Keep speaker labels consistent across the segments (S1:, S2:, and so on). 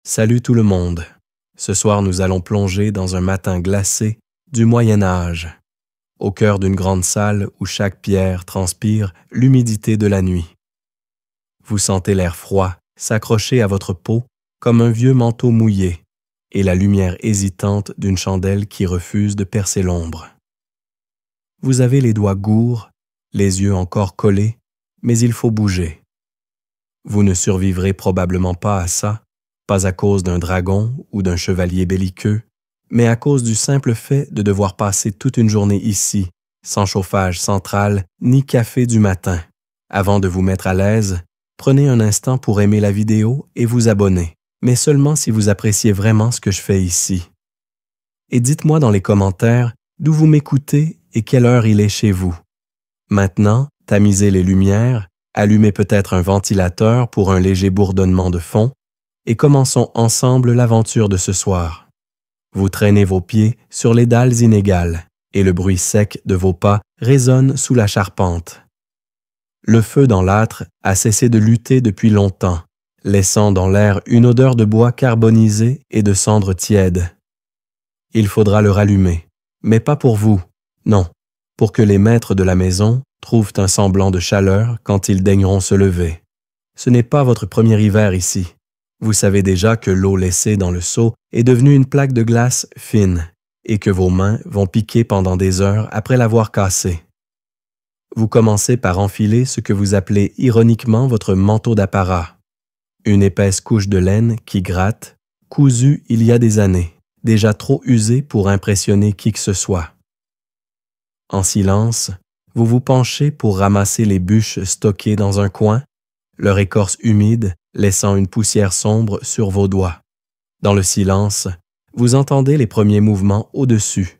S1: Salut tout le monde. Ce soir, nous allons plonger dans un matin glacé du Moyen Âge, au cœur d'une grande salle où chaque pierre transpire l'humidité de la nuit. Vous sentez l'air froid s'accrocher à votre peau comme un vieux manteau mouillé et la lumière hésitante d'une chandelle qui refuse de percer l'ombre. Vous avez les doigts gourds, les yeux encore collés, mais il faut bouger. Vous ne survivrez probablement pas à ça, pas à cause d'un dragon ou d'un chevalier belliqueux, mais à cause du simple fait de devoir passer toute une journée ici, sans chauffage central ni café du matin. Avant de vous mettre à l'aise, prenez un instant pour aimer la vidéo et vous abonner, mais seulement si vous appréciez vraiment ce que je fais ici. Et dites-moi dans les commentaires d'où vous m'écoutez et quelle heure il est chez vous. Maintenant, tamisez les lumières, allumez peut-être un ventilateur pour un léger bourdonnement de fond, et commençons ensemble l'aventure de ce soir. Vous traînez vos pieds sur les dalles inégales, et le bruit sec de vos pas résonne sous la charpente. Le feu dans l'âtre a cessé de lutter depuis longtemps, laissant dans l'air une odeur de bois carbonisé et de cendres tièdes. Il faudra le rallumer, mais pas pour vous, non, pour que les maîtres de la maison trouvent un semblant de chaleur quand ils daigneront se lever. Ce n'est pas votre premier hiver ici. Vous savez déjà que l'eau laissée dans le seau est devenue une plaque de glace fine et que vos mains vont piquer pendant des heures après l'avoir cassée. Vous commencez par enfiler ce que vous appelez ironiquement votre manteau d'apparat, une épaisse couche de laine qui gratte, cousue il y a des années, déjà trop usée pour impressionner qui que ce soit. En silence, vous vous penchez pour ramasser les bûches stockées dans un coin, leur écorce humide laissant une poussière sombre sur vos doigts. Dans le silence, vous entendez les premiers mouvements au-dessus,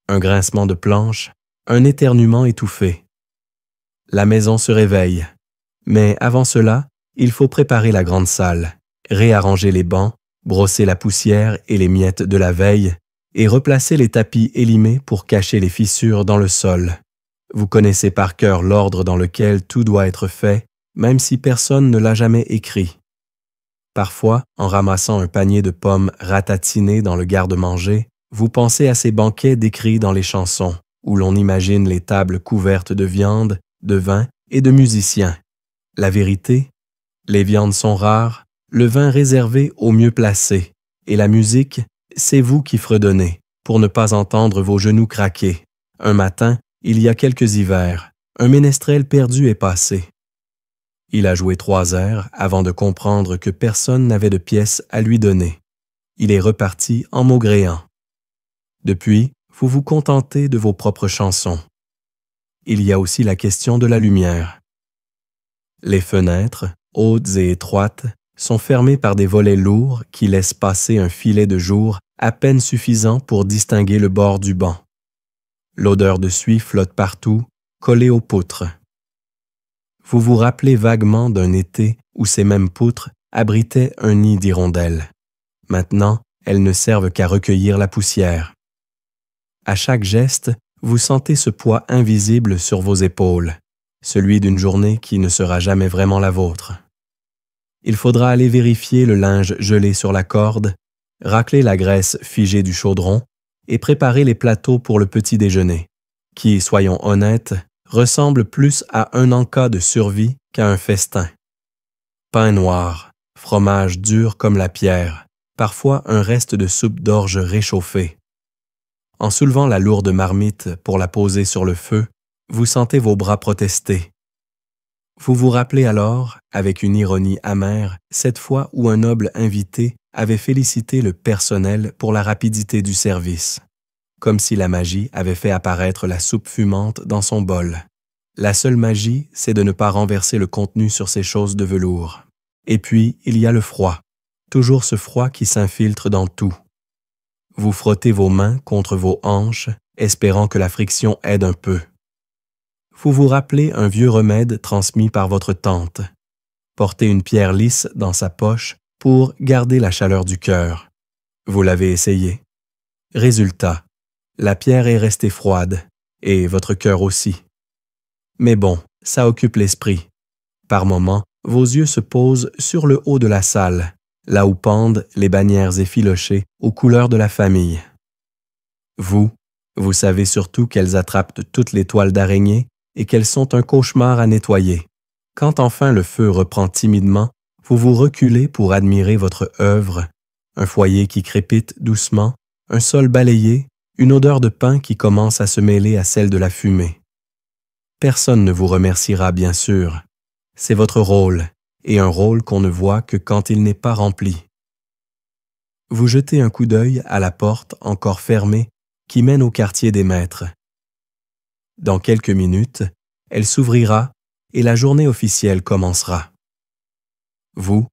S1: un grincement de planches, un éternuement étouffé. La maison se réveille, mais avant cela, il faut préparer la grande salle, réarranger les bancs, brosser la poussière et les miettes de la veille, et replacer les tapis élimés pour cacher les fissures dans le sol. Vous connaissez par cœur l'ordre dans lequel tout doit être fait, même si personne ne l'a jamais écrit. Parfois, en ramassant un panier de pommes ratatinées dans le garde-manger, vous pensez à ces banquets décrits dans les chansons, où l'on imagine les tables couvertes de viande, de vin et de musiciens. La vérité, les viandes sont rares, le vin réservé aux mieux placés, et la musique, c'est vous qui fredonnez, pour ne pas entendre vos genoux craquer. Un matin, il y a quelques hivers, un ménestrel perdu est passé. Il a joué 3 airs avant de comprendre que personne n'avait de pièces à lui donner. Il est reparti en maugréant. Depuis, vous vous contentez de vos propres chansons. Il y a aussi la question de la lumière. Les fenêtres, hautes et étroites, sont fermées par des volets lourds qui laissent passer un filet de jour à peine suffisant pour distinguer le bord du banc. L'odeur de suie flotte partout, collée aux poutres. Vous vous rappelez vaguement d'un été où ces mêmes poutres abritaient un nid d'hirondelles. Maintenant, elles ne servent qu'à recueillir la poussière. À chaque geste, vous sentez ce poids invisible sur vos épaules, celui d'une journée qui ne sera jamais vraiment la vôtre. Il faudra aller vérifier le linge gelé sur la corde, racler la graisse figée du chaudron et préparer les plateaux pour le petit déjeuner, qui, soyons honnêtes, ressemble plus à un en-cas de survie qu'à un festin. Pain noir, fromage dur comme la pierre, parfois un reste de soupe d'orge réchauffée. En soulevant la lourde marmite pour la poser sur le feu, vous sentez vos bras protester. Vous vous rappelez alors, avec une ironie amère, cette fois où un noble invité avait félicité le personnel pour la rapidité du service, comme si la magie avait fait apparaître la soupe fumante dans son bol. La seule magie, c'est de ne pas renverser le contenu sur ces choses de velours. Et puis, il y a le froid, toujours ce froid qui s'infiltre dans tout. Vous frottez vos mains contre vos hanches, espérant que la friction aide un peu. Vous vous rappelez un vieux remède transmis par votre tante. Portez une pierre lisse dans sa poche pour garder la chaleur du cœur. Vous l'avez essayé. Résultat, la pierre est restée froide, et votre cœur aussi. Mais bon, ça occupe l'esprit. Par moments, vos yeux se posent sur le haut de la salle, là où pendent les bannières effilochées aux couleurs de la famille. Vous savez surtout qu'elles attrapent toutes les toiles d'araignée et qu'elles sont un cauchemar à nettoyer. Quand enfin le feu reprend timidement, vous vous reculez pour admirer votre œuvre, un foyer qui crépite doucement, un sol balayé, une odeur de pain qui commence à se mêler à celle de la fumée. Personne ne vous remerciera bien sûr. C'est votre rôle, et un rôle qu'on ne voit que quand il n'est pas rempli. Vous jetez un coup d'œil à la porte encore fermée qui mène au quartier des maîtres. Dans quelques minutes, elle s'ouvrira et la journée officielle commencera. Vous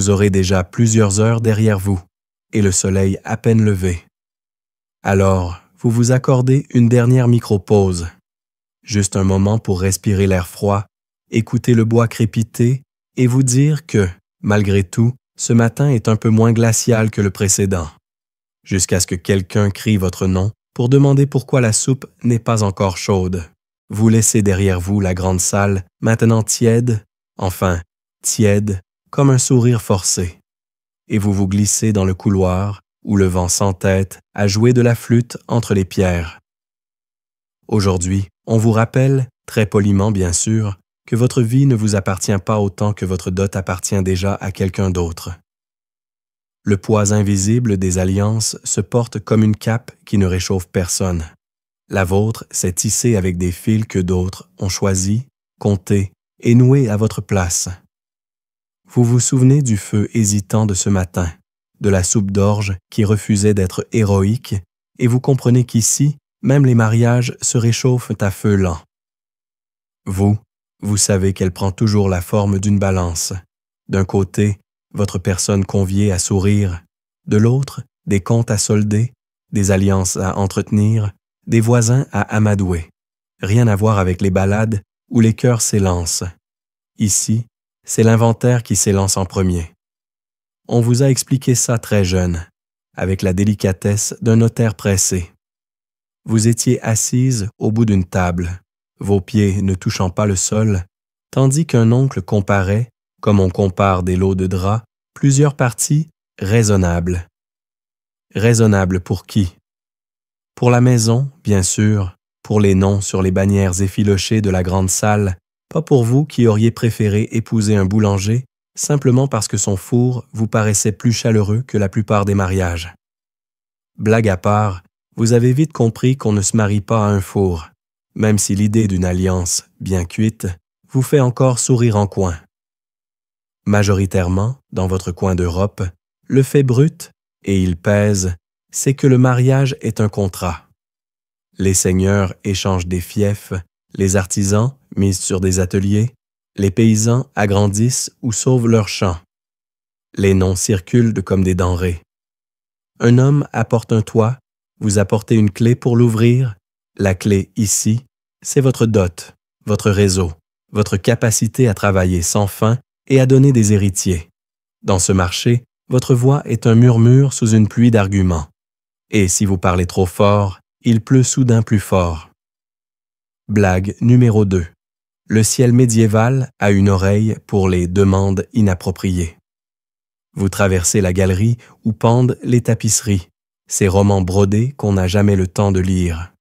S1: aurez déjà plusieurs heures derrière vous et le soleil à peine levé. Alors, vous vous accordez une dernière micro-pause. Juste un moment pour respirer l'air froid, écouter le bois crépiter et vous dire que, malgré tout, ce matin est un peu moins glacial que le précédent. Jusqu'à ce que quelqu'un crie votre nom pour demander pourquoi la soupe n'est pas encore chaude. Vous laissez derrière vous la grande salle, maintenant tiède, enfin tiède, comme un sourire forcé. Et vous vous glissez dans le couloir où le vent s'entête à jouer de la flûte entre les pierres. Aujourd'hui, on vous rappelle, très poliment bien sûr, que votre vie ne vous appartient pas autant que votre dot appartient déjà à quelqu'un d'autre. Le poids invisible des alliances se porte comme une cape qui ne réchauffe personne. La vôtre s'est tissée avec des fils que d'autres ont choisis, comptés et noués à votre place. Vous vous souvenez du feu hésitant de ce matin, de la soupe d'orge qui refusait d'être héroïque, et vous comprenez qu'ici, même les mariages se réchauffent à feu lent. Vous savez qu'elle prend toujours la forme d'une balance. D'un côté, votre personne conviée à sourire, de l'autre, des comptes à solder, des alliances à entretenir, des voisins à amadouer. Rien à voir avec les ballades où les cœurs s'élancent. Ici, c'est l'inventaire qui s'élance en premier. On vous a expliqué ça très jeune, avec la délicatesse d'un notaire pressé. Vous étiez assise au bout d'une table, vos pieds ne touchant pas le sol, tandis qu'un oncle comparait, comme on compare des lots de draps, plusieurs parties raisonnables. Raisonnables pour qui? Pour la maison, bien sûr, pour les noms sur les bannières effilochées de la grande salle, pas pour vous qui auriez préféré épouser un boulanger, simplement parce que son four vous paraissait plus chaleureux que la plupart des mariages. Blague à part, vous avez vite compris qu'on ne se marie pas à un four, même si l'idée d'une alliance, bien cuite, vous fait encore sourire en coin. Majoritairement, dans votre coin d'Europe, le fait brut, et il pèse, c'est que le mariage est un contrat. Les seigneurs échangent des fiefs, les artisans misent sur des ateliers, les paysans agrandissent ou sauvent leurs champs. Les noms circulent comme des denrées. Un homme apporte un toit, vous apportez une clé pour l'ouvrir. La clé ici, c'est votre dot, votre réseau, votre capacité à travailler sans fin et à donner des héritiers. Dans ce marché, votre voix est un murmure sous une pluie d'arguments. Et si vous parlez trop fort, il pleut soudain plus fort. Blague numéro 2. Le ciel médiéval a une oreille pour les demandes inappropriées. Vous traversez la galerie où pendent les tapisseries, ces romans brodés qu'on n'a jamais le temps de lire.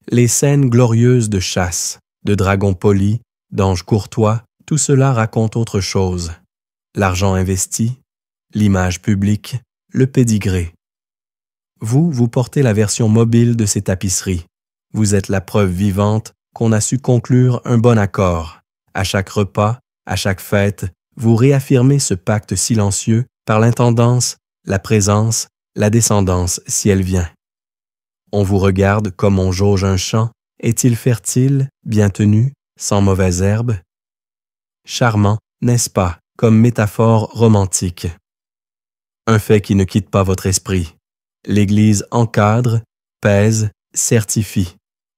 S1: Les scènes glorieuses de chasse, de dragons polis, d'anges courtois, tout cela raconte autre chose. L'argent investi, l'image publique, le pédigré. Vous portez la version mobile de ces tapisseries. Vous êtes la preuve vivante qu'on a su conclure un bon accord. À chaque repas, à chaque fête, vous réaffirmez ce pacte silencieux par l'intendance, la présence, la descendance si elle vient. On vous regarde comme on jauge un champ. Est-il fertile, bien tenu, sans mauvaises herbes? Charmant, n'est-ce pas, comme métaphore romantique? Un fait qui ne quitte pas votre esprit. L'Église encadre, pèse, certifie.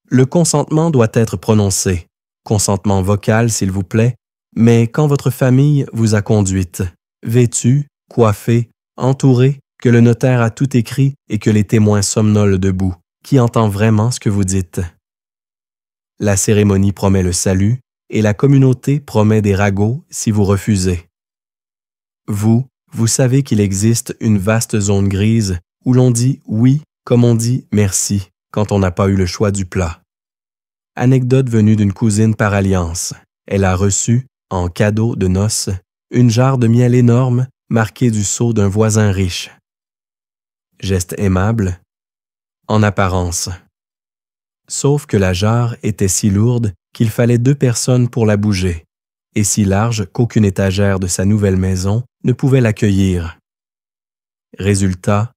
S1: Le consentement doit être prononcé. Consentement vocal, s'il vous plaît, mais quand votre famille vous a conduite, vêtue, coiffée, entourée, que le notaire a tout écrit et que les témoins somnolent debout, qui entend vraiment ce que vous dites? La cérémonie promet le salut et la communauté promet des ragots si vous refusez. Vous Vous savez qu'il existe une vaste zone grise où l'on dit oui comme on dit merci quand on n'a pas eu le choix du plat. Anecdote venue d'une cousine par alliance. Elle a reçu, en cadeau de noces, une jarre de miel énorme marquée du sceau d'un voisin riche. Geste aimable, en apparence. Sauf que la jarre était si lourde qu'il fallait 2 personnes pour la bouger, et si large qu'aucune étagère de sa nouvelle maison ne pouvait l'accueillir. Résultat,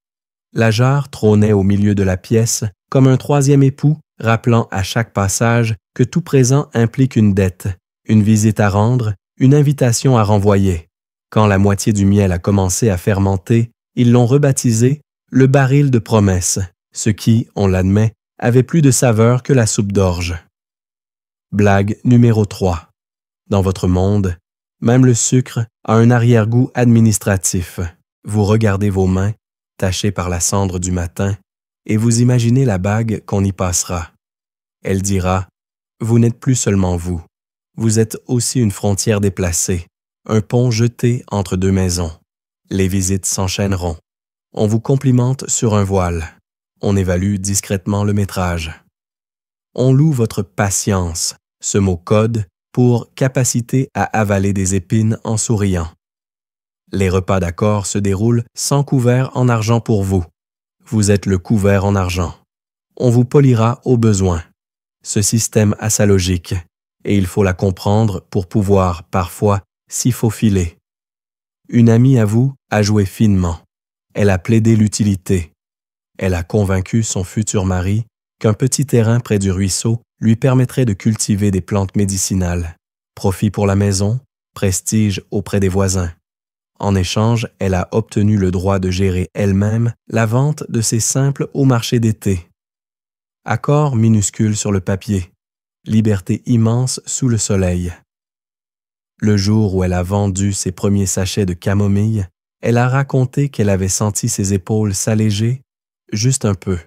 S1: la jarre trônait au milieu de la pièce comme un troisième époux rappelant à chaque passage que tout présent implique une dette, une visite à rendre, une invitation à renvoyer. Quand la moitié du miel a commencé à fermenter, ils l'ont rebaptisé le baril de promesses, ce qui, on l'admet, avait plus de saveur que la soupe d'orge. Blague numéro 3. Dans votre monde, même le sucre a un arrière-goût administratif. Vous regardez vos mains, tachées par la cendre du matin, et vous imaginez la bague qu'on y passera. Elle dira « Vous n'êtes plus seulement vous. Vous êtes aussi une frontière déplacée, un pont jeté entre 2 maisons. Les visites s'enchaîneront. On vous complimente sur un voile. On évalue discrètement le métrage. On loue votre patience, ce mot code, pour capacité à avaler des épines en souriant. Les repas d'accord se déroulent sans couvert en argent pour vous. Vous êtes le couvert en argent. On vous polira au besoin. Ce système a sa logique, et il faut la comprendre pour pouvoir, parfois, s'y faufiler. Une amie à vous a joué finement. Elle a plaidé l'utilité. Elle a convaincu son futur mari qu'un petit terrain près du ruisseau lui permettrait de cultiver des plantes médicinales. Profit pour la maison, prestige auprès des voisins. En échange, elle a obtenu le droit de gérer elle-même la vente de ses simples au marché d'été. Accord minuscule sur le papier, liberté immense sous le soleil. Le jour où elle a vendu ses premiers sachets de camomille, elle a raconté qu'elle avait senti ses épaules s'alléger, juste un peu,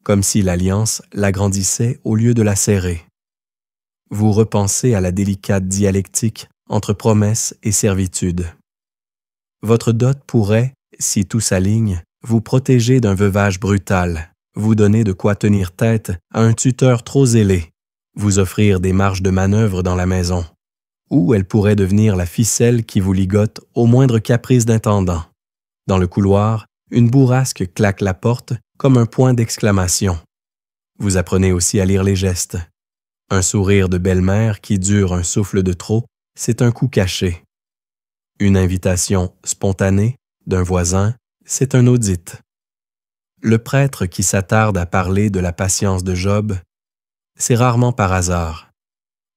S1: comme si l'alliance l'agrandissait au lieu de la serrer. Vous repensez à la délicate dialectique entre promesse et servitude. Votre dot pourrait, si tout s'aligne, vous protéger d'un veuvage brutal, vous donner de quoi tenir tête à un tuteur trop zélé, vous offrir des marges de manœuvre dans la maison, ou elle pourrait devenir la ficelle qui vous ligote au moindre caprice d'intendant. Dans le couloir, une bourrasque claque la porte comme un point d'exclamation. Vous apprenez aussi à lire les gestes. Un sourire de belle-mère qui dure un souffle de trop, c'est un coup caché. Une invitation spontanée d'un voisin, c'est un audit. Le prêtre qui s'attarde à parler de la patience de Job, c'est rarement par hasard.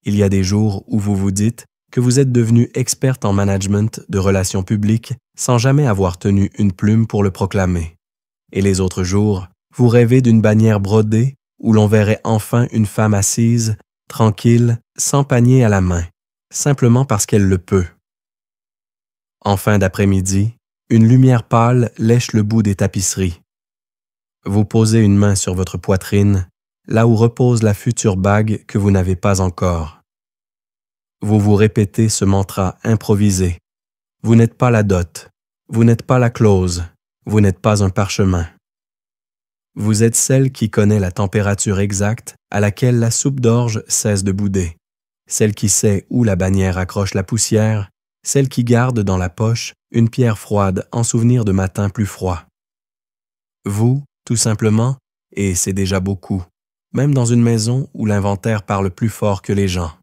S1: Il y a des jours où vous vous dites que vous êtes devenu experte en management de relations publiques sans jamais avoir tenu une plume pour le proclamer. Et les autres jours, vous rêvez d'une bannière brodée où l'on verrait enfin une femme assise, tranquille, sans panier à la main, simplement parce qu'elle le peut. En fin d'après-midi, une lumière pâle lèche le bout des tapisseries. Vous posez une main sur votre poitrine, là où repose la future bague que vous n'avez pas encore. Vous vous répétez ce mantra improvisé. Vous n'êtes pas la dot, vous n'êtes pas la clause, vous n'êtes pas un parchemin. Vous êtes celle qui connaît la température exacte à laquelle la soupe d'orge cesse de bouder, celle qui sait où la bannière accroche la poussière, celle qui garde dans la poche une pierre froide en souvenir de matins plus froids. Vous, tout simplement, et c'est déjà beaucoup, même dans une maison où l'inventaire parle plus fort que les gens.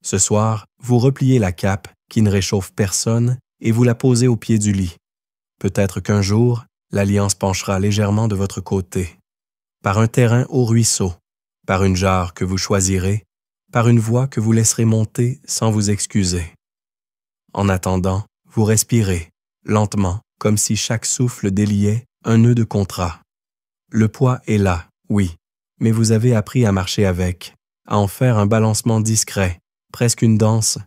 S1: Ce soir, vous repliez la cape qui ne réchauffe personne et vous la posez au pied du lit. Peut-être qu'un jour, l'alliance penchera légèrement de votre côté, par un terrain au ruisseau, par une jarre que vous choisirez, par une voix que vous laisserez monter sans vous excuser. En attendant, vous respirez, lentement, comme si chaque souffle déliait un nœud de contrat. Le poids est là, oui, mais vous avez appris à marcher avec, à en faire un balancement discret, presque une danse.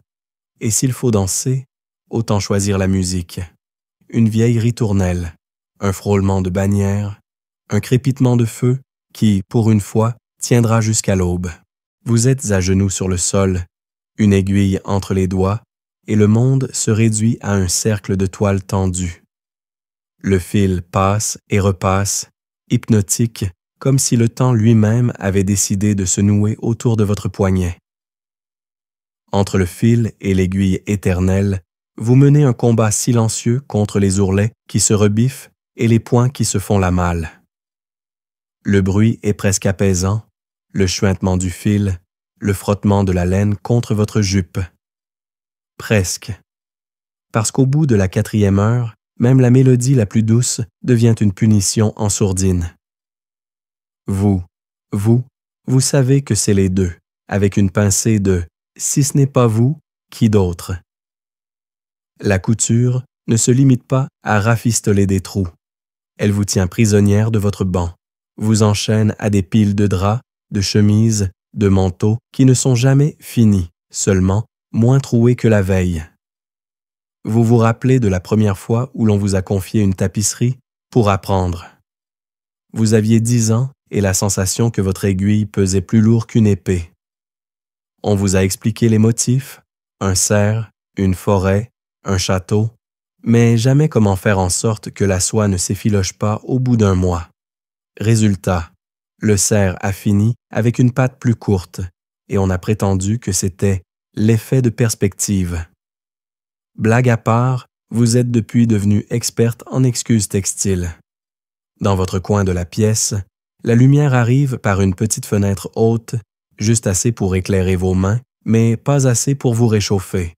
S1: Et s'il faut danser, autant choisir la musique. Une vieille ritournelle, un frôlement de bannière, un crépitement de feu qui, pour une fois, tiendra jusqu'à l'aube. Vous êtes à genoux sur le sol, une aiguille entre les doigts, et le monde se réduit à un cercle de toile tendue. Le fil passe et repasse, hypnotique, comme si le temps lui-même avait décidé de se nouer autour de votre poignet. Entre le fil et l'aiguille éternelle, vous menez un combat silencieux contre les ourlets qui se rebiffent et les poings qui se font la malle. Le bruit est presque apaisant, le chuintement du fil, le frottement de la laine contre votre jupe. Presque. Parce qu'au bout de la 4e heure, même la mélodie la plus douce devient une punition en sourdine. Vous savez que c'est les deux, avec une pincée de « si ce n'est pas vous, qui d'autre ?» La couture ne se limite pas à rafistoler des trous. Elle vous tient prisonnière de votre banc, vous enchaîne à des piles de draps, de chemises, de manteaux qui ne sont jamais finis, seulement moins troués que la veille. Vous vous rappelez de la première fois où l'on vous a confié une tapisserie pour apprendre. Vous aviez 10 ans et la sensation que votre aiguille pesait plus lourd qu'une épée. On vous a expliqué les motifs, un cerf, une forêt, un château, mais jamais comment faire en sorte que la soie ne s'effiloche pas au bout d'un mois. Résultat, le cerf a fini avec une patte plus courte et on a prétendu que c'était l'effet de perspective. Blague à part, vous êtes depuis devenue experte en excuses textiles. Dans votre coin de la pièce, la lumière arrive par une petite fenêtre haute, juste assez pour éclairer vos mains, mais pas assez pour vous réchauffer.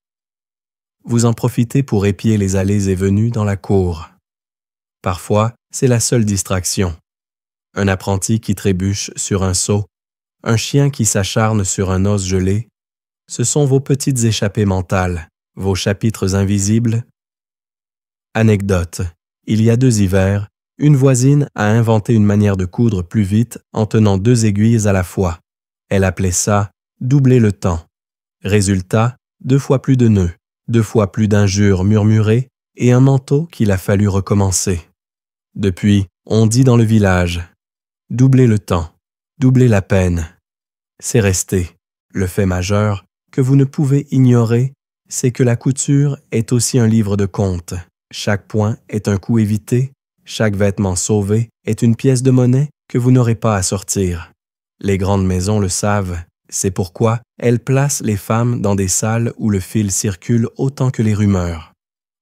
S1: Vous en profitez pour épier les allées et venues dans la cour. Parfois, c'est la seule distraction. Un apprenti qui trébuche sur un seau, un chien qui s'acharne sur un os gelé, ce sont vos petites échappées mentales, vos chapitres invisibles. Anecdote. Il y a 2 hivers, une voisine a inventé une manière de coudre plus vite en tenant 2 aiguilles à la fois. Elle appelait ça « doubler le temps ». Résultat, 2 fois plus de nœuds, 2 fois plus d'injures murmurées et un manteau qu'il a fallu recommencer. Depuis, on dit dans le village « doubler le temps, doubler la peine ». C'est resté. Le fait majeur, que vous ne pouvez ignorer, c'est que la couture est aussi un livre de comptes. Chaque point est un coup évité, chaque vêtement sauvé est une pièce de monnaie que vous n'aurez pas à sortir. Les grandes maisons le savent, c'est pourquoi elles placent les femmes dans des salles où le fil circule autant que les rumeurs.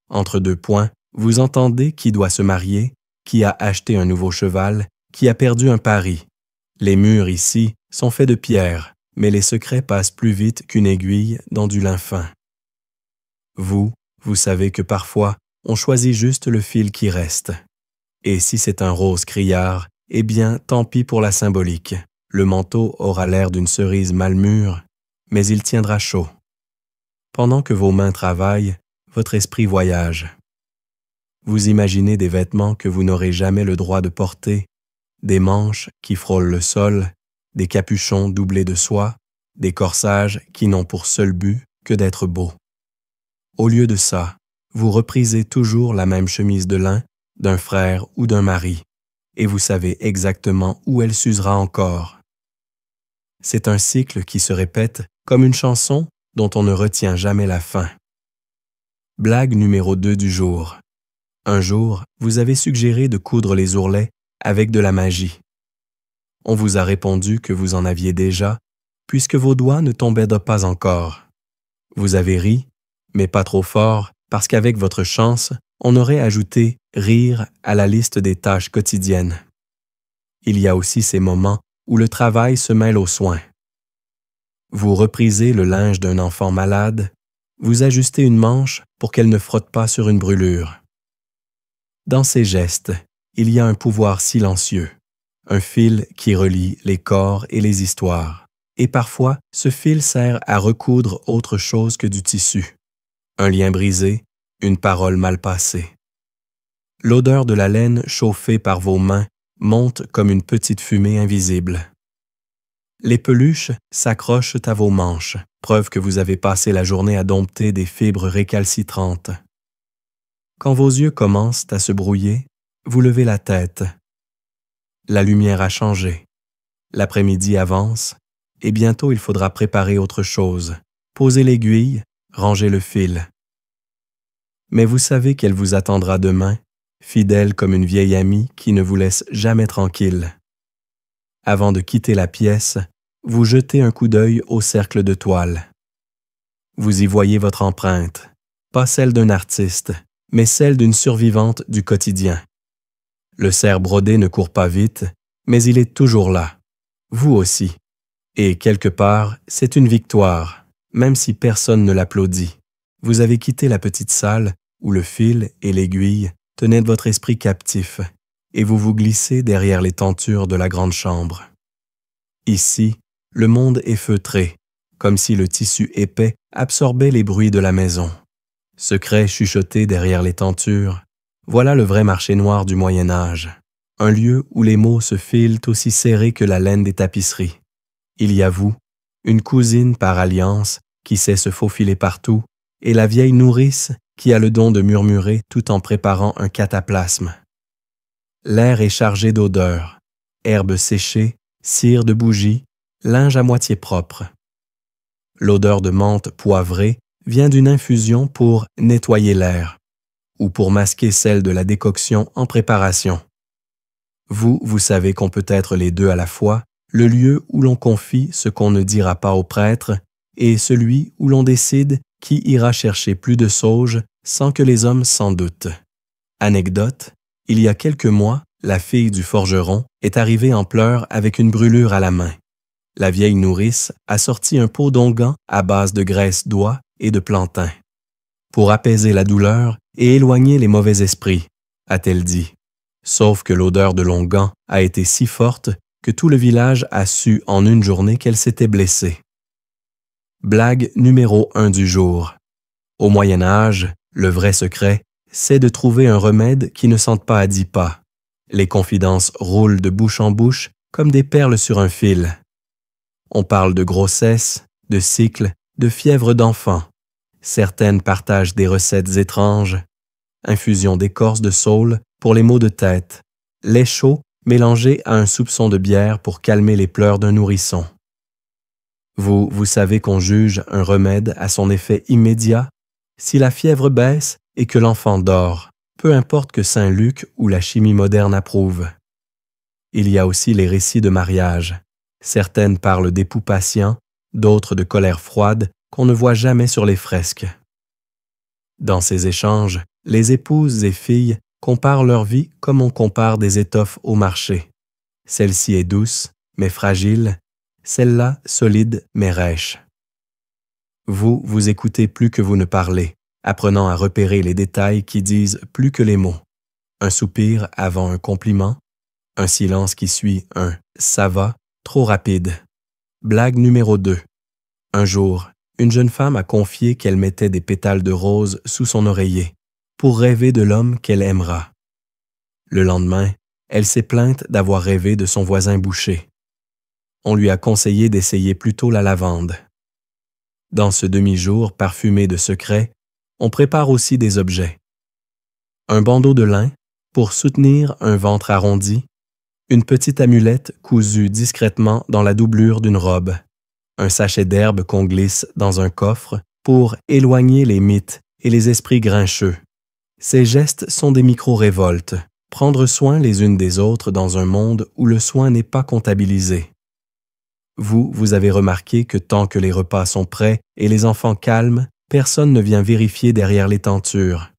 S1: Entre 2 points, vous entendez qui doit se marier, qui a acheté un nouveau cheval, qui a perdu un pari. Les murs ici sont faits de pierre, mais les secrets passent plus vite qu'une aiguille dans du lin fin. Vous savez que parfois, on choisit juste le fil qui reste. Et si c'est un rose criard, eh bien, tant pis pour la symbolique. Le manteau aura l'air d'une cerise mal mûre, mais il tiendra chaud. Pendant que vos mains travaillent, votre esprit voyage. Vous imaginez des vêtements que vous n'aurez jamais le droit de porter, des manches qui frôlent le sol, des capuchons doublés de soie, des corsages qui n'ont pour seul but que d'être beaux. Au lieu de ça, vous reprisez toujours la même chemise de lin d'un frère ou d'un mari, et vous savez exactement où elle s'usera encore. C'est un cycle qui se répète comme une chanson dont on ne retient jamais la fin. Blague numéro 2 du jour. Un jour, vous avez suggéré de coudre les ourlets avec de la magie. On vous a répondu que vous en aviez déjà, puisque vos doigts ne tombaient pas encore. Vous avez ri, mais pas trop fort, parce qu'avec votre chance, on aurait ajouté « rire » à la liste des tâches quotidiennes. Il y a aussi ces moments où le travail se mêle aux soins. Vous reprisez le linge d'un enfant malade, vous ajustez une manche pour qu'elle ne frotte pas sur une brûlure. Dans ces gestes, il y a un pouvoir silencieux, un fil qui relie les corps et les histoires. Et parfois, ce fil sert à recoudre autre chose que du tissu. Un lien brisé, une parole mal passée. L'odeur de la laine chauffée par vos mains monte comme une petite fumée invisible. Les peluches s'accrochent à vos manches, preuve que vous avez passé la journée à dompter des fibres récalcitrantes. Quand vos yeux commencent à se brouiller, vous levez la tête. La lumière a changé. L'après-midi avance, et bientôt il faudra préparer autre chose, poser l'aiguille, ranger le fil. Mais vous savez qu'elle vous attendra demain, fidèle comme une vieille amie qui ne vous laisse jamais tranquille. Avant de quitter la pièce, vous jetez un coup d'œil au cercle de toile. Vous y voyez votre empreinte, pas celle d'un artiste, mais celle d'une survivante du quotidien. Le cerf brodé ne court pas vite, mais il est toujours là, vous aussi. Et quelque part, c'est une victoire, même si personne ne l'applaudit. Vous avez quitté la petite salle où le fil et l'aiguille tenaient votre esprit captif, et vous vous glissez derrière les tentures de la grande chambre. Ici, le monde est feutré, comme si le tissu épais absorbait les bruits de la maison. Secret chuchoté derrière les tentures, voilà le vrai marché noir du Moyen Âge, un lieu où les mots se filent aussi serrés que la laine des tapisseries. Il y a vous, une cousine par alliance qui sait se faufiler partout, et la vieille nourrice qui a le don de murmurer tout en préparant un cataplasme. L'air est chargé d'odeurs, herbes séchées, cire de bougie, linge à moitié propre. L'odeur de menthe poivrée vient d'une infusion pour nettoyer l'air, ou pour masquer celle de la décoction en préparation. Vous savez qu'on peut être les deux à la fois, le lieu où l'on confie ce qu'on ne dira pas au prêtre, et celui où l'on décide qui ira chercher plus de sauge sans que les hommes s'en doutent. Anecdote, il y a quelques mois, la fille du forgeron est arrivée en pleurs avec une brûlure à la main. La vieille nourrice a sorti un pot d'onguent à base de graisse d'oie et de plantain. Pour apaiser la douleur et éloigner les mauvais esprits, a-t-elle dit. Sauf que l'odeur de l'onguent a été si forte que tout le village a su en une journée qu'elle s'était blessée. Blague numéro 1 du jour. Au Moyen Âge, le vrai secret, c'est de trouver un remède qui ne sente pas à 10 pas. Les confidences roulent de bouche en bouche comme des perles sur un fil. On parle de grossesse, de cycle, de fièvre d'enfant. Certaines partagent des recettes étranges. Infusion d'écorce de saule pour les maux de tête. Lait chaud mélangé à un soupçon de bière pour calmer les pleurs d'un nourrisson. Vous savez qu'on juge un remède à son effet immédiat. Si la fièvre baisse et que l'enfant dort, peu importe que Saint Luc ou la chimie moderne approuve. Il y a aussi les récits de mariage. Certaines parlent d'époux patients, d'autres de colère froide qu'on ne voit jamais sur les fresques. Dans ces échanges, les épouses et filles comparent leur vie comme on compare des étoffes au marché. Celle-ci est douce, mais fragile, celle-là solide, mais rêche. Vous écoutez plus que vous ne parlez, apprenant à repérer les détails qui disent plus que les mots. Un soupir avant un compliment, un silence qui suit un « ça va » trop rapide. Blague numéro 2. Un jour, une jeune femme a confié qu'elle mettait des pétales de rose sous son oreiller pour rêver de l'homme qu'elle aimera. Le lendemain, elle s'est plainte d'avoir rêvé de son voisin boucher. On lui a conseillé d'essayer plutôt la lavande. Dans ce demi-jour parfumé de secrets, on prépare aussi des objets. Un bandeau de lin pour soutenir un ventre arrondi, une petite amulette cousue discrètement dans la doublure d'une robe, un sachet d'herbe qu'on glisse dans un coffre pour éloigner les mythes et les esprits grincheux. Ces gestes sont des micro-révoltes, prendre soin les unes des autres dans un monde où le soin n'est pas comptabilisé. Vous avez remarqué que tant que les repas sont prêts et les enfants calmes, personne ne vient vérifier derrière les tentures.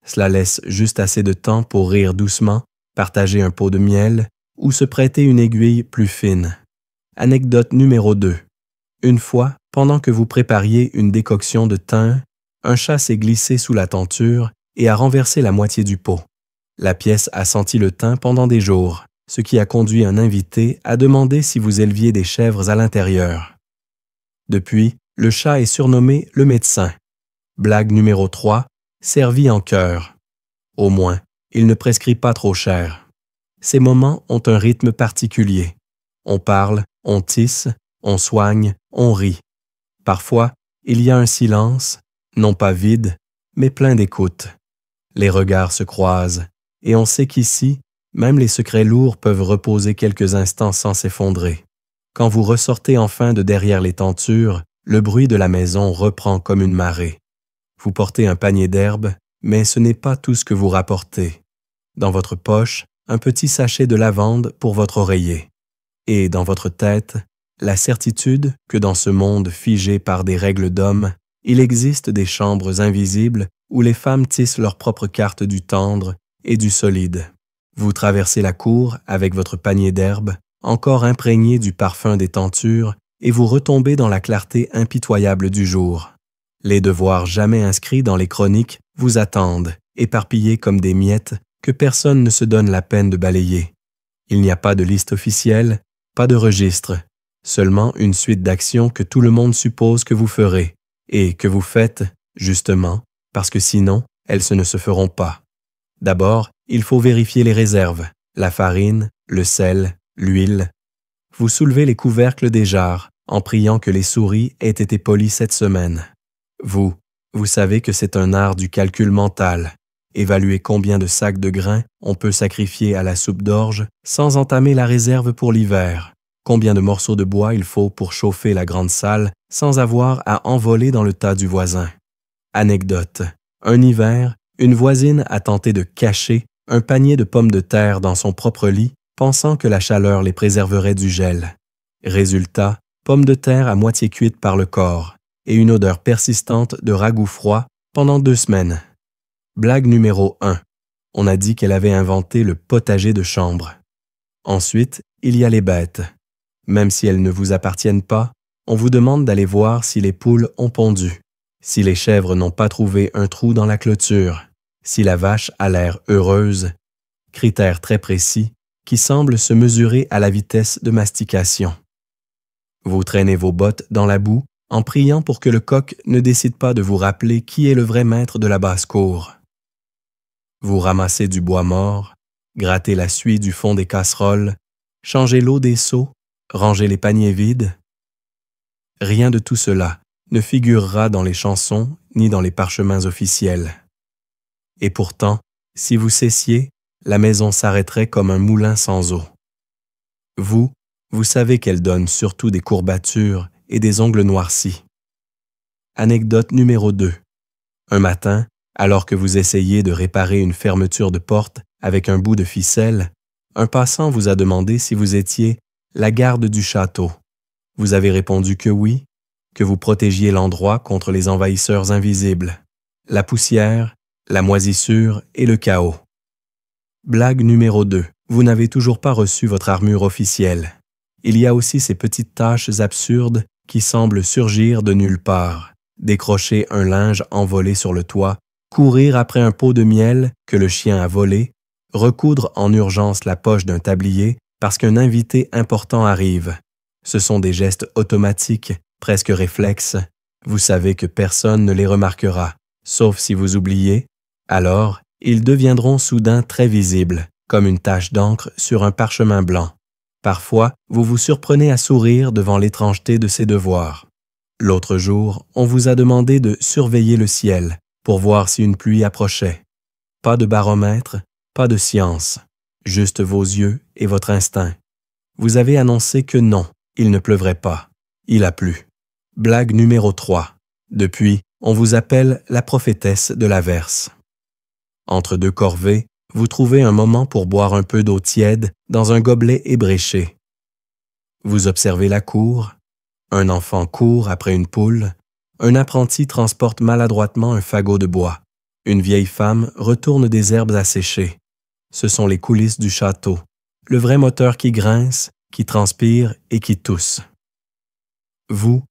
S1: Cela laisse juste assez de temps pour rire doucement, partager un pot de miel ou se prêter une aiguille plus fine. Anecdote numéro 2. Une fois, pendant que vous prépariez une décoction de thym, un chat s'est glissé sous la tenture et a renversé la moitié du pot. La pièce a senti le thym pendant des jours, ce qui a conduit un invité à demander si vous éleviez des chèvres à l'intérieur. Depuis, le chat est surnommé le médecin. Blague numéro 3, servi en cœur. Au moins, il ne prescrit pas trop cher. Ces moments ont un rythme particulier. On parle, on tisse, on soigne, on rit. Parfois, il y a un silence, non pas vide, mais plein d'écoute. Les regards se croisent, et on sait qu'ici, même les secrets lourds peuvent reposer quelques instants sans s'effondrer. Quand vous ressortez enfin de derrière les tentures, le bruit de la maison reprend comme une marée. Vous portez un panier d'herbes, mais ce n'est pas tout ce que vous rapportez. Dans votre poche, un petit sachet de lavande pour votre oreiller. Et dans votre tête, la certitude que dans ce monde figé par des règles d'hommes, il existe des chambres invisibles où les femmes tissent leurs propres cartes du tendre et du solide. Vous traversez la cour avec votre panier d'herbes, encore imprégné du parfum des tentures, et vous retombez dans la clarté impitoyable du jour. Les devoirs jamais inscrits dans les chroniques vous attendent, éparpillés comme des miettes que personne ne se donne la peine de balayer. Il n'y a pas de liste officielle, pas de registre, seulement une suite d'actions que tout le monde suppose que vous ferez, et que vous faites, justement, parce que sinon, elles ne se feront pas. D'abord, il faut vérifier les réserves, la farine, le sel, l'huile. Vous soulevez les couvercles des jarres, en priant que les souris aient été polies cette semaine. Vous savez que c'est un art du calcul mental. Évaluer combien de sacs de grains on peut sacrifier à la soupe d'orge sans entamer la réserve pour l'hiver. Combien de morceaux de bois il faut pour chauffer la grande salle sans avoir à envoler dans le tas du voisin. Anecdote. Un hiver, une voisine a tenté de cacher un panier de pommes de terre dans son propre lit, pensant que la chaleur les préserverait du gel. Résultat, pommes de terre à moitié cuites par le corps et une odeur persistante de ragoût froid pendant 2 semaines. Blague numéro 1. On a dit qu'elle avait inventé le potager de chambre. Ensuite, il y a les bêtes. Même si elles ne vous appartiennent pas, on vous demande d'aller voir si les poules ont pondu, si les chèvres n'ont pas trouvé un trou dans la clôture, si la vache a l'air heureuse, critères très précis qui semblent se mesurer à la vitesse de mastication. Vous traînez vos bottes dans la boue en priant pour que le coq ne décide pas de vous rappeler qui est le vrai maître de la basse-cour. Vous ramassez du bois mort, grattez la suie du fond des casseroles, changez l'eau des seaux, rangez les paniers vides. Rien de tout cela ne figurera dans les chansons ni dans les parchemins officiels. Et pourtant, si vous cessiez, la maison s'arrêterait comme un moulin sans eau. Vous savez qu'elle donne surtout des courbatures et des ongles noircis. Anecdote numéro 2. Un matin, alors que vous essayez de réparer une fermeture de porte avec un bout de ficelle, un passant vous a demandé si vous étiez la garde du château. Vous avez répondu que oui, que vous protégiez l'endroit contre les envahisseurs invisibles, la poussière, la moisissure et le chaos. Blague numéro 2. Vous n'avez toujours pas reçu votre armure officielle. Il y a aussi ces petites tâches absurdes qui semblent surgir de nulle part. Décrocher un linge envolé sur le toit, courir après un pot de miel que le chien a volé, recoudre en urgence la poche d'un tablier parce qu'un invité important arrive. Ce sont des gestes automatiques, presque réflexes. Vous savez que personne ne les remarquera, sauf si vous oubliez. Alors, ils deviendront soudain très visibles, comme une tache d'encre sur un parchemin blanc. Parfois, vous vous surprenez à sourire devant l'étrangeté de ces devoirs. L'autre jour, on vous a demandé de surveiller le ciel pour voir si une pluie approchait. Pas de baromètre, pas de science, juste vos yeux et votre instinct. Vous avez annoncé que non, il ne pleuvrait pas. Il a plu. Blague numéro 3. Depuis, on vous appelle la prophétesse de l'averse. Entre 2 corvées, vous trouvez un moment pour boire un peu d'eau tiède dans un gobelet ébréché. Vous observez la cour, un enfant court après une poule, un apprenti transporte maladroitement un fagot de bois, une vieille femme retourne des herbes à sécher. Ce sont les coulisses du château, le vrai moteur qui grince, qui transpire et qui tousse. Vous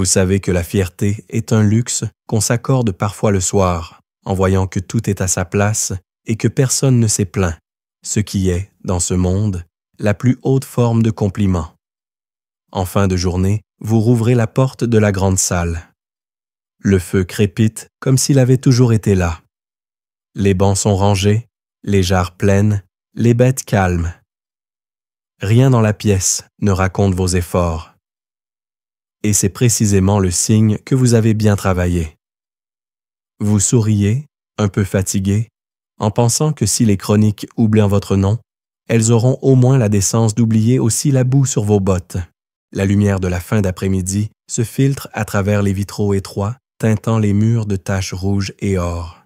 S1: savez que la fierté est un luxe qu'on s'accorde parfois le soir, en voyant que tout est à sa place et que personne ne s'est plaint, ce qui est, dans ce monde, la plus haute forme de compliment. En fin de journée, vous rouvrez la porte de la grande salle. Le feu crépite comme s'il avait toujours été là. Les bancs sont rangés, les jarres pleines, les bêtes calmes. Rien dans la pièce ne raconte vos efforts. Et c'est précisément le signe que vous avez bien travaillé. Vous souriez, un peu fatigué, en pensant que si les chroniques oublient votre nom, elles auront au moins la décence d'oublier aussi la boue sur vos bottes. La lumière de la fin d'après-midi se filtre à travers les vitraux étroits, teintant les murs de taches rouges et or.